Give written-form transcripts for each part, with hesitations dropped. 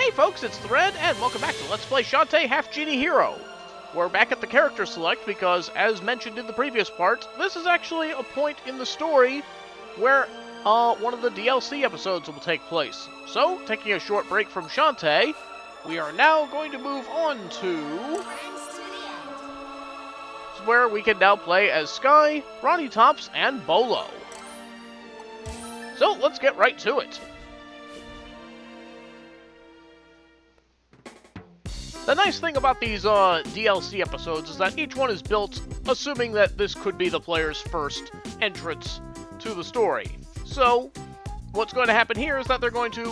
Hey folks, it's Thread, and welcome back to Let's Play Shantae Half Genie Hero. We're back at the character select because, as mentioned in the previous part, this is actually a point in the story where one of the DLC episodes will take place. So, taking a short break from Shantae, we are now going to move on to where we can now play as Sky, Rottytops, and Bolo. So, let's get right to it. The nice thing about these DLC episodes is that each one is built assuming that this could be the player's first entrance to the story. So, what's going to happen here is that they're going to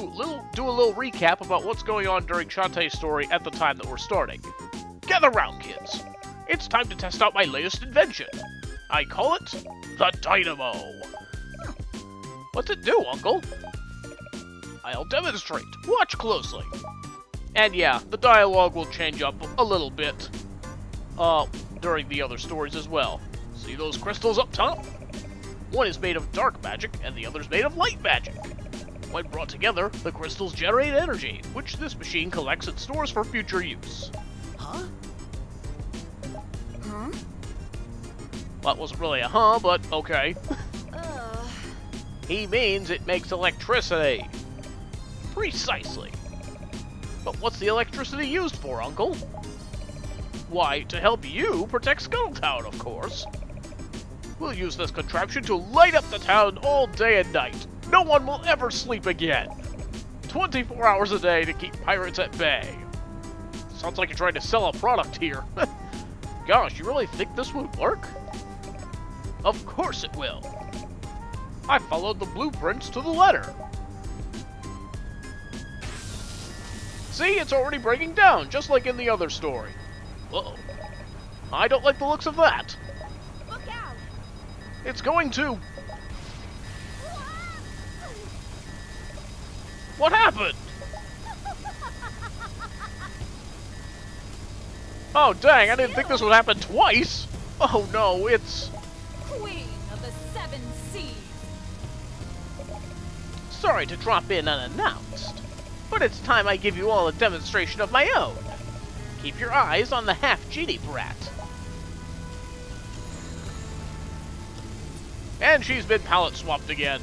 do a little recap about what's going on during Shantae's story at the time that we're starting. Gather round, kids. It's time to test out my latest invention. I call it the Dynamo. What's it do, Uncle? I'll demonstrate. Watch closely. And yeah, the dialogue will change up a little bit during the other stories as well. See those crystals up top? One is made of dark magic, and the other's made of light magic. When brought together, the crystals generate energy, which this machine collects and stores for future use. Huh? Huh? Well, that wasn't really a huh, but okay. He means it makes electricity. Precisely. But what's the electricity used for, Uncle? Why, to help you protect Scuttletown, of course. We'll use this contraption to light up the town all day and night. No one will ever sleep again. 24 hours a day to keep pirates at bay. Sounds like you're trying to sell a product here. Gosh, you really think this would work? Of course it will. I followed the blueprints to the letter. See, it's already breaking down, just like in the other story. Uh-oh. I don't like the looks of that. Look out! It's going to... What happened? Oh, dang, I didn't think this would happen twice. Oh, no, it's... Queen of the Seven Seas. Sorry to drop in unannounced, but it's time I give you all a demonstration of my own. Keep your eyes on the half-genie brat. And she's been palette swapped again.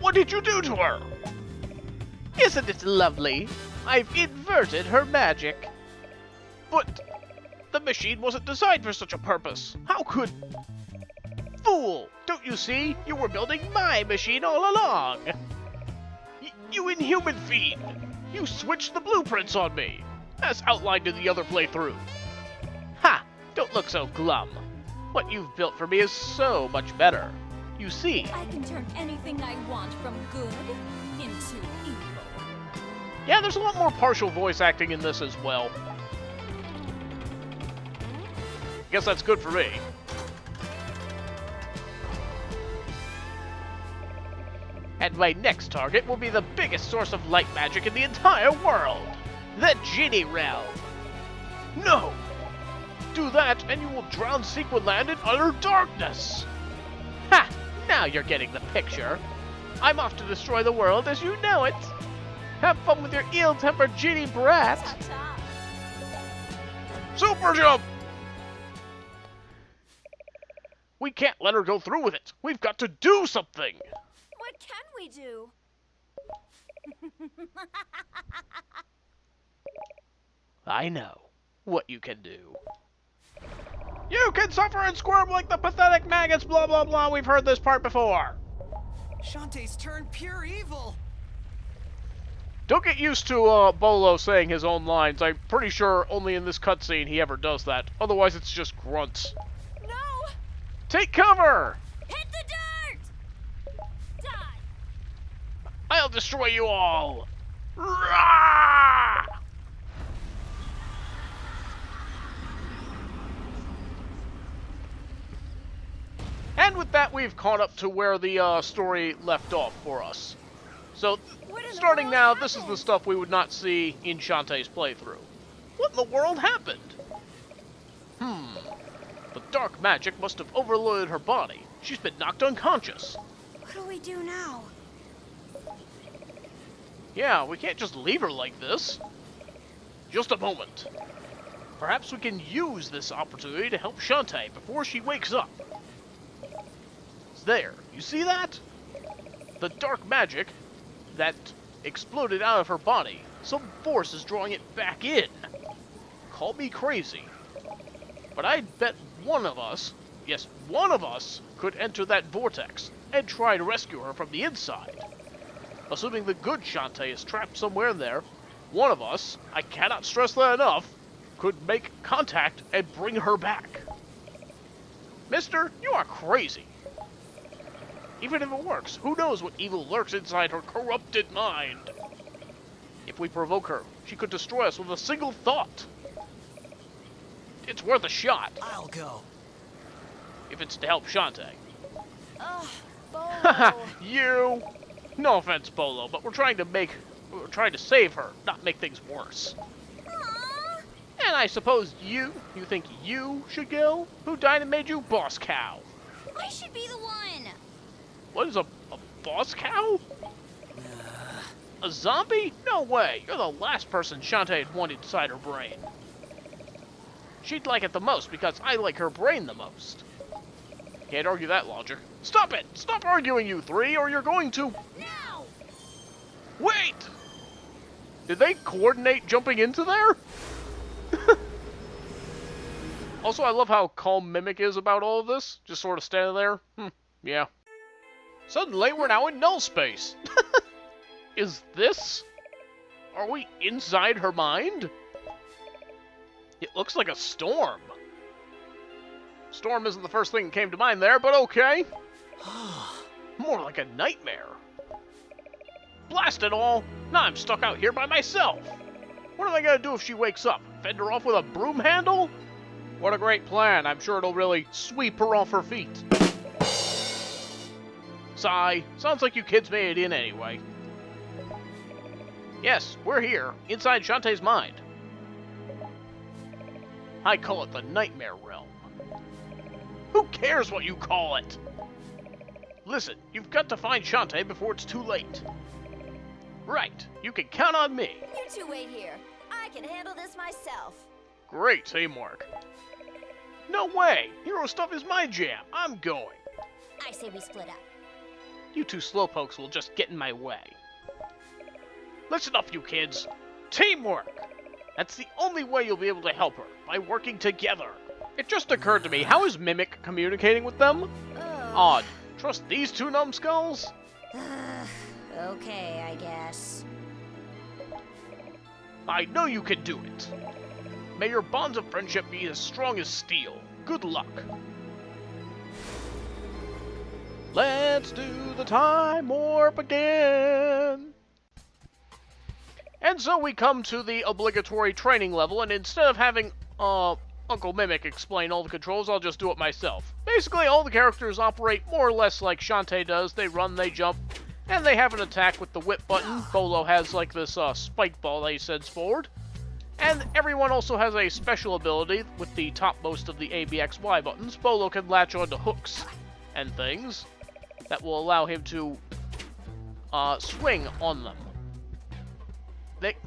What did you do to her? Isn't it lovely? I've inverted her magic. But the machine wasn't designed for such a purpose. How could... Fool! Don't you see? You were building my machine all along! You inhuman fiend! You switched the blueprints on me, as outlined in the other playthrough. Ha! Don't look so glum. What you've built for me is so much better. You see... I can turn anything I want from good into evil. Yeah, there's a lot more partial voice acting in this as well. Guess that's good for me. And my next target will be the biggest source of light magic in the entire world, the Genie Realm. No! Do that and you will drown Sequinland in utter darkness! Ha! Now you're getting the picture. I'm off to destroy the world as you know it. Have fun with your ill-tempered genie brat. Ta-ta. Super jump! We can't let her go through with it. We've got to do something. What can we do? I know what you can do. You can suffer and squirm like the pathetic maggots, blah blah blah. We've heard this part before. Shantae's turned pure evil. Don't get used to Bolo saying his own lines. I'm pretty sure only in this cutscene he ever does that. Otherwise, it's just grunts. No! Take cover! Hit the dirt! Die! I'll destroy you all! Rah! And with that, we've caught up to where the story left off for us. So, starting now, this is the stuff we would not see in Shantae's playthrough. What in the world happened? The dark magic must have overloaded her body. She's been knocked unconscious. What do we do now? Yeah, we can't just leave her like this. Just a moment. Perhaps we can use this opportunity to help Shantae before she wakes up. There, you see that? The dark magic that exploded out of her body. Some force is drawing it back in. Call me crazy. But I'd bet one of us, yes, one of us, could enter that vortex and try to rescue her from the inside. Assuming the good Shantae is trapped somewhere in there, one of us, I cannot stress that enough, could make contact and bring her back. Mister, you are crazy. Even if it works, who knows what evil lurks inside her corrupted mind? If we provoke her, she could destroy us with a single thought. It's worth a shot. I'll go. If it's to help Shantae. Ugh, Haha, Bolo. you! No offense, Bolo, but we're trying to save her, not make things worse. Aw. And I suppose you think you should go? Who died and made you boss cow? I should be the one. What is a boss cow? A zombie? No way! You're the last person Shantae'd want inside her brain. She'd like it the most because I like her brain the most. Can't argue that logic. Stop it! Stop arguing, you three, or you're going to... Now. Wait! Did they coordinate jumping into there? Also, I love how calm Mimic is about all of this. Just sort of standing there. Yeah. Suddenly, we're now in null space. Is this? Are we inside her mind? It looks like a storm. Storm isn't the first thing that came to mind there, but okay. More like a nightmare. Blast it all! Now I'm stuck out here by myself. What am I gonna do if she wakes up? Fend her off with a broom handle? What a great plan. I'm sure it'll really sweep her off her feet. Sigh. Sounds like you kids made it in anyway. Yes, we're here, inside Shantae's mind. I call it the Nightmare Realm. Who cares what you call it? Listen, you've got to find Shantae before it's too late. Right, you can count on me. You two wait here. I can handle this myself. Great teamwork. No way! Hero stuff is my jam. I'm going. I say we split up. You two slowpokes will just get in my way. Listen up, you kids. Teamwork! That's the only way you'll be able to help her, by working together. It just occurred to me, how is Mimic communicating with them? Odd. Trust these two numbskulls? Okay, I guess. I know you can do it. May your bonds of friendship be as strong as steel. Good luck. Let's do the time warp again. And so we come to the obligatory training level, and instead of having Uncle Mimic explain all the controls, I'll just do it myself. Basically, all the characters operate more or less like Shantae does. They run, they jump, and they have an attack with the whip button. Bolo has like this spike ball that he sends forward. And everyone also has a special ability with the topmost of the A, B, X, Y buttons. Bolo can latch onto hooks and things that will allow him to swing on them.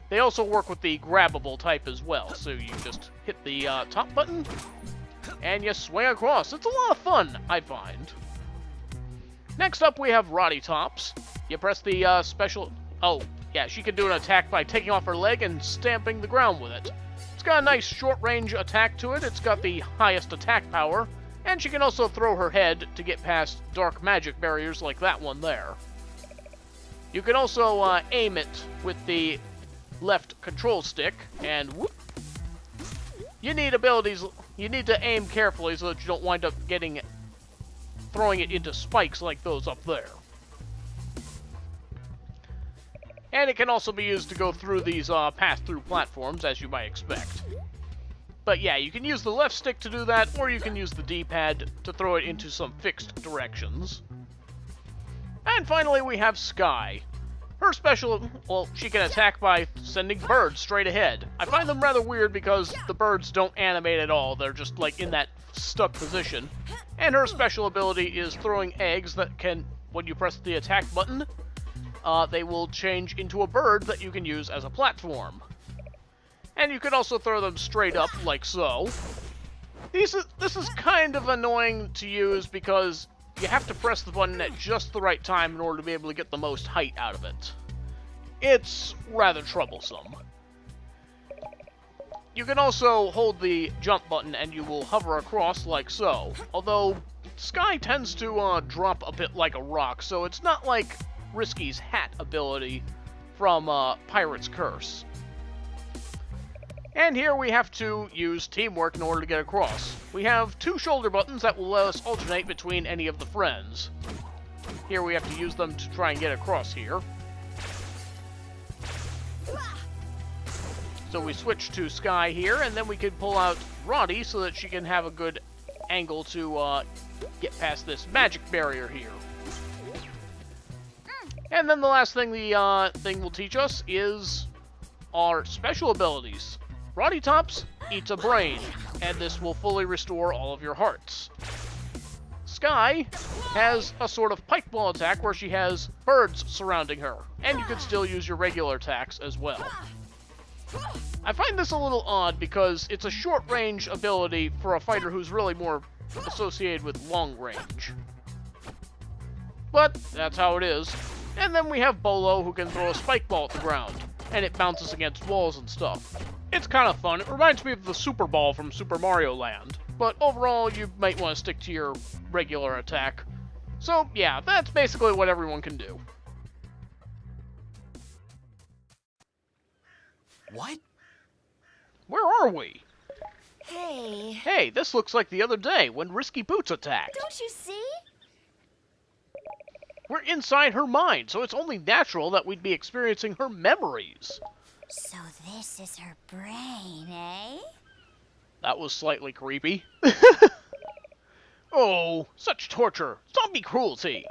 They also work with the grabbable type as well, so you just hit the top button and you swing across. It's a lot of fun, I find. Next up, we have Rottytops. You press the special... Oh, yeah, she can do an attack by taking off her leg and stamping the ground with it. It's got a nice short-range attack to it. It's got the highest attack power, and she can also throw her head to get past dark magic barriers like that one there. You can also aim it with the left control stick, and whoop. You need abilities. You need to aim carefully so that you don't wind up throwing it into spikes like those up there. And it can also be used to go through these pass-through platforms, as you might expect. But yeah, you can use the left stick to do that, or you can use the D-pad to throw it into some fixed directions. And finally, we have Sky. Her special, well, she can attack by sending birds straight ahead. I find them rather weird because the birds don't animate at all. They're just like in that stuck position. And her special ability is throwing eggs that can when you press the attack button, they will change into a bird that you can use as a platform. And you can also throw them straight up, like so. This is kind of annoying to use because you have to press the button at just the right time in order to be able to get the most height out of it. It's rather troublesome. You can also hold the jump button and you will hover across like so. Although, Sky tends to drop a bit like a rock, so it's not like Risky's hat ability from Pirate's Curse. And here we have to use teamwork in order to get across. We have 2 shoulder buttons that will let us alternate between any of the friends. Here we have to use them to try and get across here. So we switch to Sky here, and then we can pull out Roddy so that she can have a good angle to get past this magic barrier here. And then the last thing the thing will teach us is our special abilities. Rottytop's eats a brain, and this will fully restore all of your hearts. Sky has a sort of pike ball attack where she has birds surrounding her, and you can still use your regular attacks as well. I find this a little odd because it's a short-range ability for a fighter who's really more associated with long range. But that's how it is. And then we have Bolo, who can throw a spike ball at the ground, and it bounces against walls and stuff. It's kind of fun. It reminds me of the Super Ball from Super Mario Land. But overall, you might want to stick to your regular attack. So, yeah, that's basically what everyone can do. What? Where are we? Hey. Hey, this looks like the other day when Risky Boots attacked. Don't you see? We're inside her mind, so it's only natural that we'd be experiencing her memories. So this is her brain, eh? That was slightly creepy. Oh, such torture. Zombie cruelty.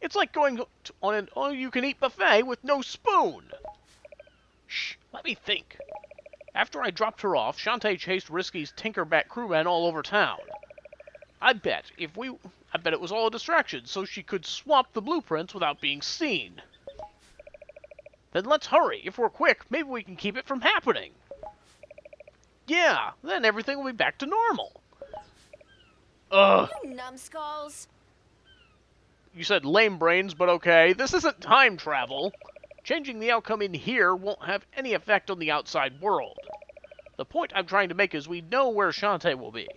It's like going on an all-you-can-eat buffet with no spoon. Shh, let me think. After I dropped her off, Shantae chased Risky's Tinkerbat crewmen all over town. I bet it was all a distraction, so she could swap the blueprints without being seen. Then let's hurry. If we're quick, maybe we can keep it from happening. Yeah, then everything will be back to normal. You numbskulls. You said lame brains, but okay. This isn't time travel. Changing the outcome in here won't have any effect on the outside world. The point I'm trying to make is we know where Shantae will be.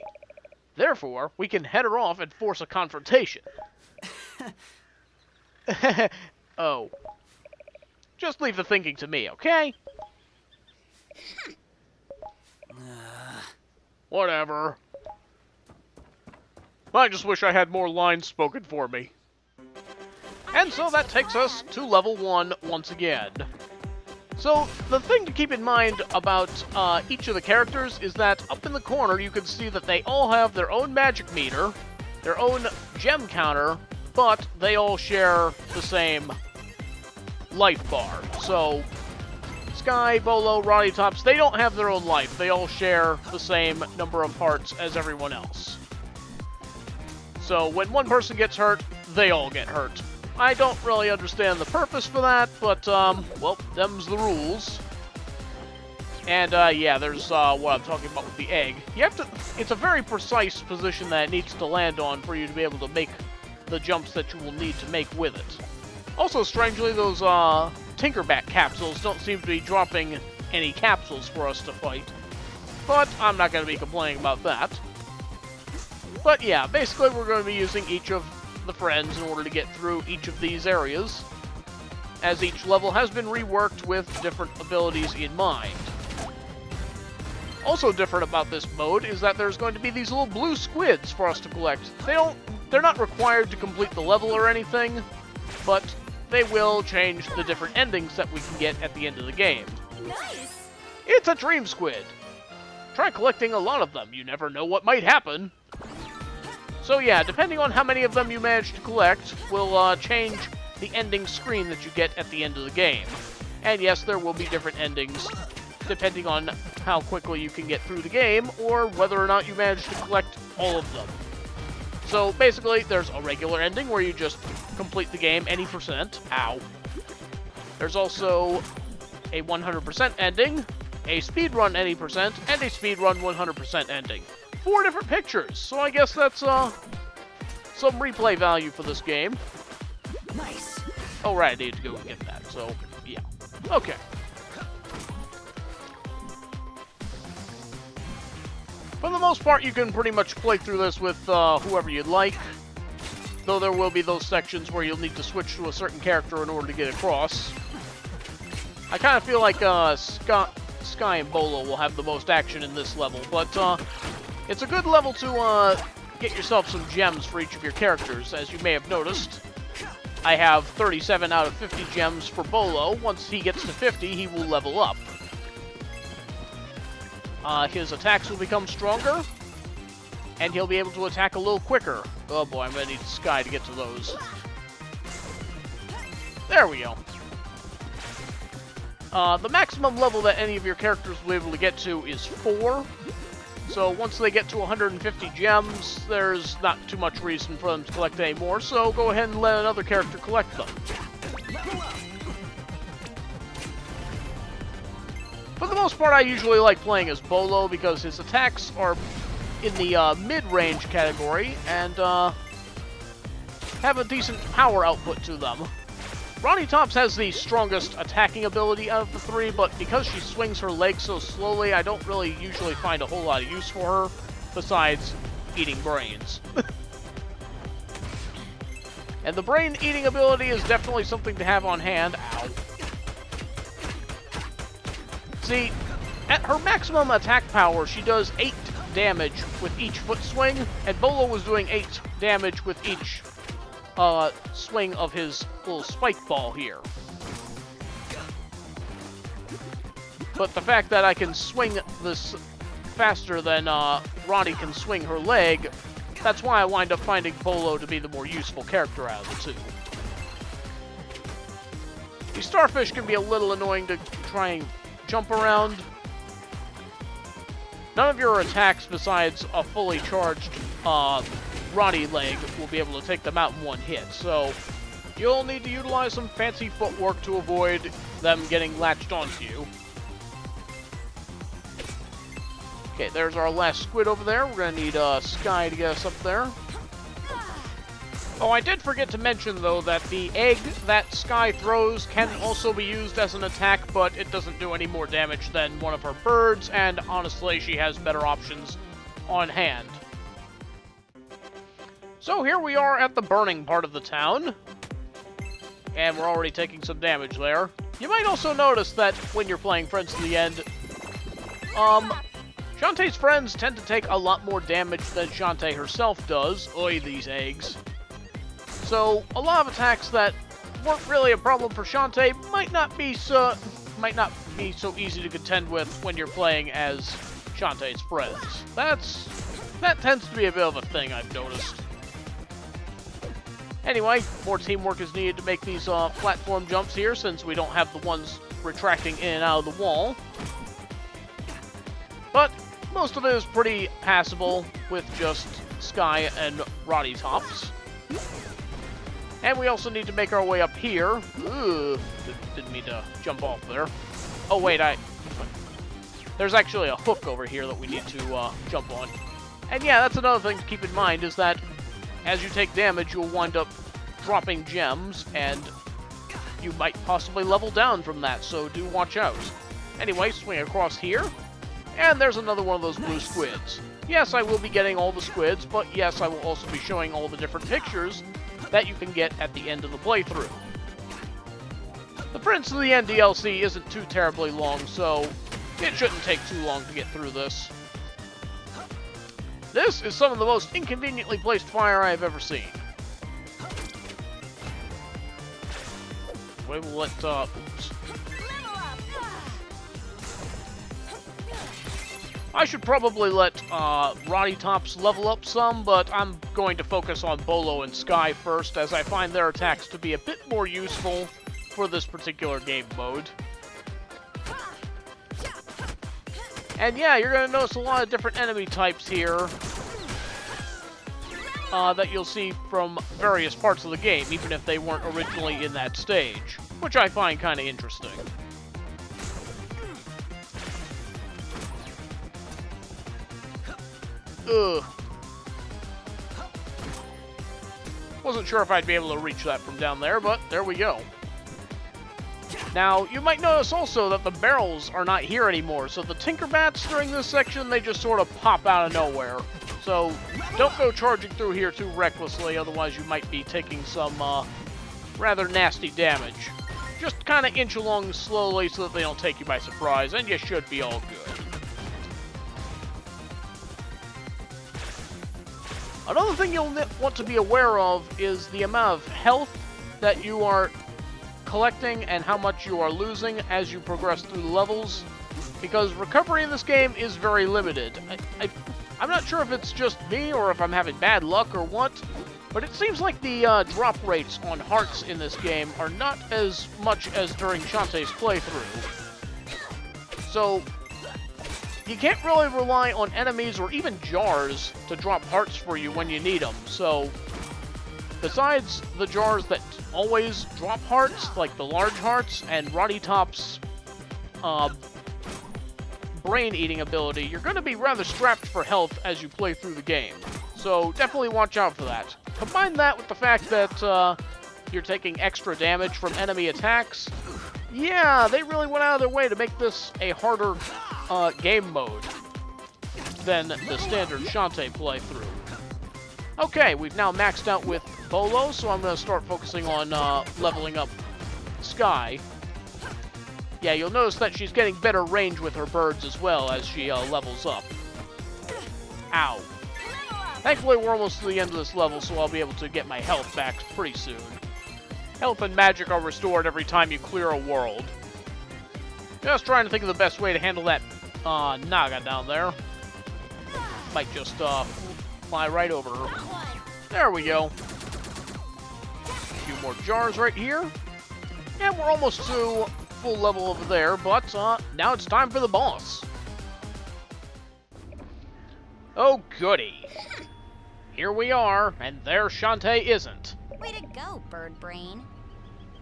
Therefore, we can head her off and force a confrontation. Oh. Just leave the thinking to me, okay? Whatever. I just wish I had more lines spoken for me. And so that takes us to level 1 once again. So, the thing to keep in mind about each of the characters is that up in the corner you can see that they all have their own magic meter, their own gem counter, but they all share the same life bar. So, Sky, Bolo, Rottytops, they don't have their own life. They all share the same number of hearts as everyone else. So, when one person gets hurt, they all get hurt. I don't really understand the purpose for that, but, well, them's the rules. And, yeah, there's, what I'm talking about with the egg. You have to, it's a very precise position that it needs to land on for you to be able to make the jumps that you will need to make with it. Also, strangely, those, Tinkerbat capsules don't seem to be dropping any capsules for us to fight. But I'm not going to be complaining about that. But, yeah, basically we're going to be using each of the friends in order to get through each of these areas, as each level has been reworked with different abilities in mind. Also different about this mode is that there's going to be these little blue squids for us to collect. They're not required to complete the level or anything, but they will change the different endings that we can get at the end of the game. Nice! It's a dream squid! Try collecting a lot of them, you never know what might happen. So yeah, depending on how many of them you manage to collect, will change the ending screen that you get at the end of the game. And yes, there will be different endings, depending on how quickly you can get through the game, or whether or not you manage to collect all of them. So basically, there's a regular ending where you just complete the game any percent. Ow. There's also a 100% ending, a speedrun any percent, and a speedrun 100% ending. 4 different pictures, so I guess that's some replay value for this game. Nice. Oh, right, I need to go get that, so yeah. Okay. For the most part, you can pretty much play through this with whoever you'd like, though there will be those sections where you'll need to switch to a certain character in order to get across. I kind of feel like Sky and Bolo will have the most action in this level, but it's a good level to get yourself some gems for each of your characters. As you may have noticed, I have 37 out of 50 gems for Bolo. Once he gets to 50, he will level up. His attacks will become stronger, and he'll be able to attack a little quicker. Oh boy, I'm going to need Sky to get to those. There we go. The maximum level that any of your characters will be able to get to is 4. So once they get to 150 gems, there's not too much reason for them to collect any more, so go ahead and let another character collect them. For the most part, I usually like playing as Bolo because his attacks are in the mid-range category and have a decent power output to them. Rottytop has the strongest attacking ability out of the 3, but because she swings her legs so slowly, I don't really usually find a whole lot of use for her, besides eating brains. And the brain-eating ability is definitely something to have on hand. Ow. See, at her maximum attack power, she does 8 damage with each foot swing, and Bolo was doing 8 damage with each swing of his little spike ball here. But the fact that I can swing this faster than Rotty can swing her leg, that's why I wind up finding Bolo to be the more useful character out of the 2. These starfish can be a little annoying to try and jump around. None of your attacks besides a fully charged Rotty leg will be able to take them out in one hit, so you'll need to utilize some fancy footwork to avoid them getting latched onto you. Okay, there's our last squid over there. We're going to need Sky to get us up there. Oh, I did forget to mention, though, that the egg that Sky throws can also be used as an attack, but it doesn't do any more damage than one of her birds, and honestly, she has better options on hand. So here we are at the burning part of the town, and we're already taking some damage there. You might also notice that when you're playing Friends to the End, Shantae's friends tend to take a lot more damage than Shantae herself does. Oi, these eggs. So a lot of attacks that weren't really a problem for Shantae might not be so easy to contend with when you're playing as Shantae's friends. That tends to be a bit of a thing I've noticed. Anyway, more teamwork is needed to make these platform jumps here, since we don't have the ones retracting in and out of the wall. But most of it is pretty passable with just Sky and Rottytops. And we also need to make our way up here. Ooh, didn't mean to jump off there. Oh wait, there's actually a hook over here that we need to jump on. And yeah, that's another thing to keep in mind, is that as you take damage, you'll wind up dropping gems, and you might possibly level down from that, so do watch out. Anyway, swing across here, and there's another one of those blue squids. Yes, I will be getting all the squids, but yes, I will also be showing all the different pictures that you can get at the end of the playthrough. The Friends to the End DLC isn't too terribly long, so it shouldn't take too long to get through this. This is some of the most inconveniently placed fire I have ever seen. We will let, oops. I should probably let Rottytops level up some, but I'm going to focus on Bolo and Sky first, as I find their attacks to be a bit more useful for this particular game mode. And yeah, you're going to notice a lot of different enemy types here. that you'll see from various parts of the game, even if they weren't originally in that stage, which I find kind of interesting. Ugh. Wasn't sure if I'd be able to reach that from down there, but there we go. Now, you might notice also that the barrels are not here anymore, so the Tinkerbats during this section, they just sort of pop out of nowhere. So, don't go charging through here too recklessly, otherwise you might be taking some rather nasty damage. Just kind of inch along slowly so that they don't take you by surprise, and you should be all good. Another thing you'll want to be aware of is the amount of health that you are collecting and how much you are losing as you progress through the levels, because recovery in this game is very limited. I'm not sure if it's just me or if I'm having bad luck or what, but it seems like the drop rates on hearts in this game are not as much as during Shantae's playthrough. So, you can't really rely on enemies or even jars to drop hearts for you when you need them. So, besides the jars that always drop hearts, like the large hearts and Rottytop's brain-eating ability, you're going to be rather strapped for health as you play through the game. So definitely watch out for that. Combine that with the fact that you're taking extra damage from enemy attacks. Yeah, they really went out of their way to make this a harder game mode than the standard Shantae playthrough. Okay, we've now maxed out with Bolo, so I'm going to start focusing on leveling up Sky. Yeah, you'll notice that she's getting better range with her birds as well as she levels up. Ow. Thankfully, we're almost to the end of this level, so I'll be able to get my health back pretty soon. Health and magic are restored every time you clear a world. Just trying to think of the best way to handle that Naga down there. Might just fly right over her. There we go. A few more jars right here. And we're almost to full level over there, but now it's time for the boss. Oh goody. Here we are, and there Shantae isn't. Way to go, bird brain.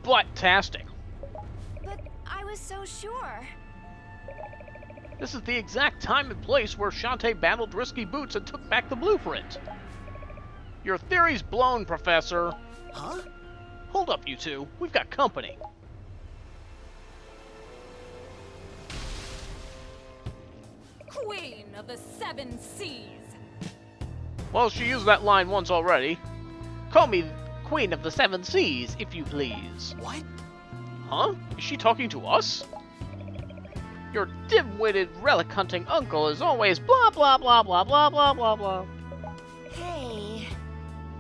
Butt-tastic. But I was so sure. This is the exact time and place where Shantae battled Risky Boots and took back the blueprint. Your theory's blown, Professor. Huh? Hold up, you two. We've got company. Queen of the Seven Seas. Well, she used that line once already. Call me Queen of the Seven Seas, if you please. What? Huh? Is she talking to us? Your dim-witted relic-hunting uncle is always blah blah blah blah blah blah blah blah. Hey.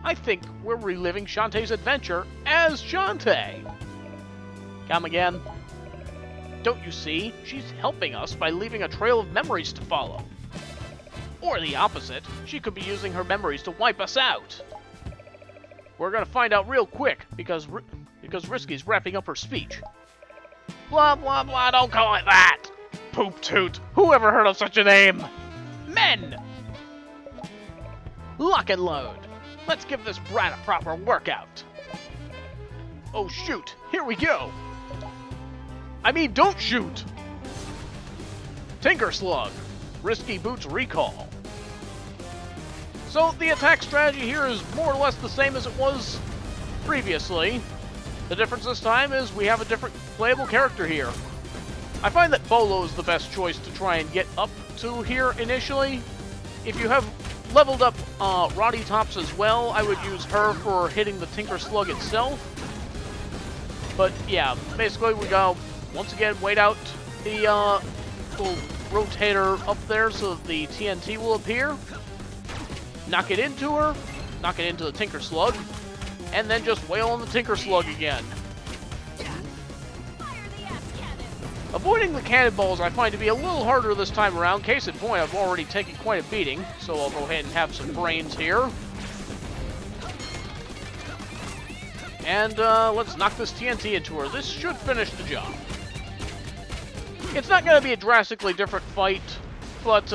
I think we're reliving Shantae's adventure as Shantae. Come again? Don't you see? She's helping us by leaving a trail of memories to follow. Or the opposite, she could be using her memories to wipe us out. We're gonna find out real quick, because Risky's wrapping up her speech. Blah blah blah, don't call it that! Poop toot, who ever heard of such a name? Men! Lock and load. Let's give this brat a proper workout. Oh shoot, here we go. I mean, don't shoot! Tinker Slug. Risky Boots recall. So the attack strategy here is more or less the same as it was previously. The difference this time is we have a different playable character here. I find that Bolo is the best choice to try and get up to here initially. If you have leveled up Rottytops as well, I would use her for hitting the Tinker Slug itself. But yeah, basically we gotta once again wait out the little rotator up there so that the TNT will appear. Knock it into her, knock it into the Tinker Slug, and then just wail on the Tinker Slug again. Avoiding the cannonballs I find to be a little harder this time around. Case in point, I've already taken quite a beating, so I'll go ahead and have some brains here. And let's knock this TNT into her. This should finish the job. It's not going to be a drastically different fight, but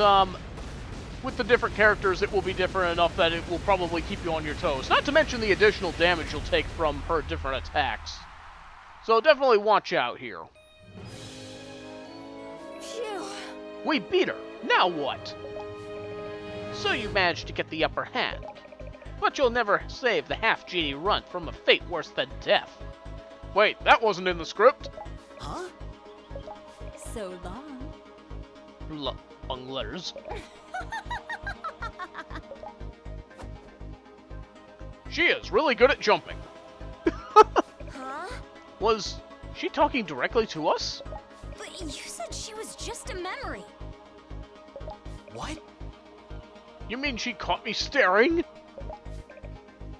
with the different characters, it will be different enough that it will probably keep you on your toes. Not to mention the additional damage you'll take from her different attacks. So definitely watch out here. Phew. We beat her. Now what? So you managed to get the upper hand. But you'll never save the half-genie runt from a fate worse than death. Wait, that wasn't in the script. Huh? So long. Long letters. She is really good at jumping. Huh? Was she talking directly to us? But you said she was just a memory. What? You mean she caught me staring?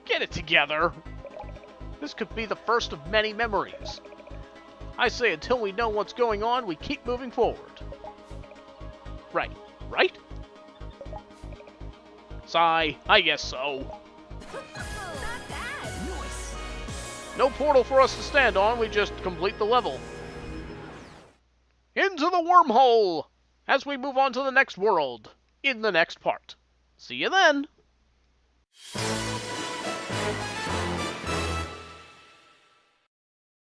Get it together. This could be the first of many memories. I say until we know what's going on, we keep moving forward. Right? Sigh, I guess so. Not bad. Nice. No portal for us to stand on, we just complete the level. Into the wormhole! As we move on to the next world, in the next part. See you then!